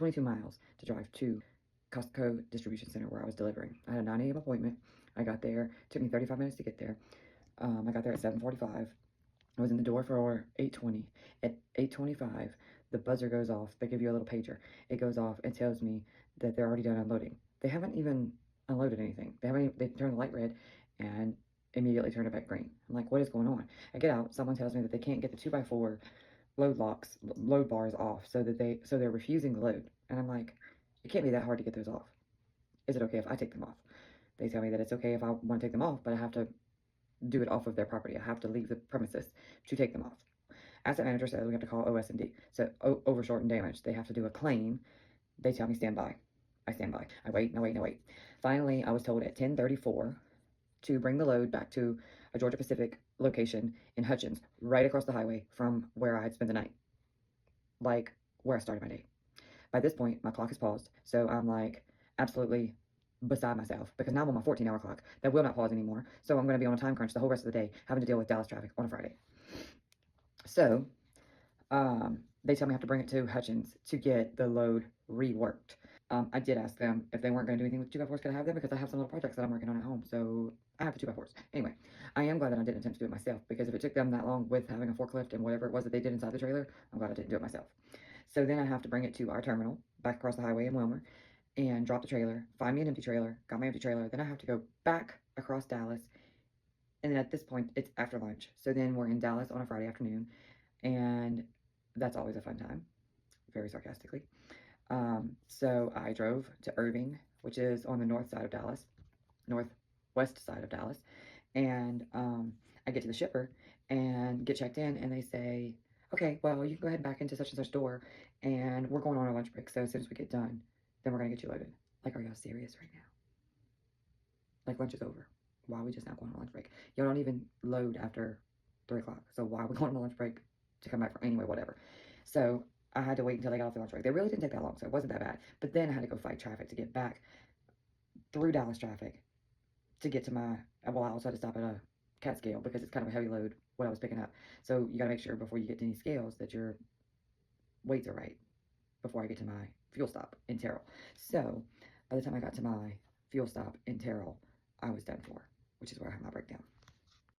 22 miles to drive to Costco distribution center where I was delivering. I had a 9 a.m. appointment. I got there. It took me 35 minutes to get there. I got there at 7:45. I was in the door for 8:20. At 8:25, the buzzer goes off. They give you a little pager. It goes off and tells me that they're already done unloading. They haven't even unloaded anything. They turned the light red and immediately turned it back green. I'm like, what is going on? I get out. Someone tells me that they can't get the 2x4 load bars off, so they're refusing the load. And I'm like, it can't be that hard to get those off. Is it okay if I take them off? They tell me that it's okay if I want to take them off, but I have to do it off of their property. I have to leave the premises to take them off. Asset manager says we have to call OS&D. So overshort and damage. They have to do a claim. They tell me stand by. I stand by. I wait, I wait, I wait. Finally, I was told at 10:34 to bring the load back to a Georgia Pacific location in Hutchins, right across the highway from where I had spent the night, like where I started my day. By this point, my clock is paused, so I'm like absolutely beside myself because now I'm on my 14-hour clock that will not pause anymore. So I'm going to be on a time crunch the whole rest of the day, having to deal with Dallas traffic on a Friday. So they tell me I have to bring it to Hutchins to get the load reworked. I did ask them if they weren't going to do anything with 2x4s, could I have them? Because I have some little projects that I'm working on at home. So I have the 2x4s. Anyway, I am glad that I didn't attempt to do it myself, because if it took them that long with having a forklift and whatever it was that they did inside the trailer, I'm glad I didn't do it myself. So then I have to bring it to our terminal back across the highway in Wilmer and drop the trailer, find me an empty trailer, got my empty trailer. Then I have to go back across Dallas. And then at this point, it's after lunch. So then we're in Dallas on a Friday afternoon. And that's always a fun time, very sarcastically. So I drove to Irving, which is on the north side of Dallas, northwest side of Dallas. And I get to the shipper and get checked in, and they say, okay, well, you can go ahead and back into such and such door, and we're going on a lunch break. So as soon as we get done, then we're going to get you loaded. Like, are y'all serious right now? Like, lunch is over. Why are we just not going on a lunch break? Y'all don't even load after 3 o'clock. So why are we going on a lunch break to come back from? Anyway, whatever. So I had to wait until they got off the lunch break. They really didn't take that long, so it wasn't that bad. But then I had to go fight traffic to get back through Dallas traffic to get to my, well, I also had to stop at a cat scale because it's kind of a heavy load what I was picking up. So you got to make sure before you get to any scales that your weights are right before I get to my fuel stop in Terrell. So by the time I got to my fuel stop in Terrell, I was done for, which is where I had my breakdown.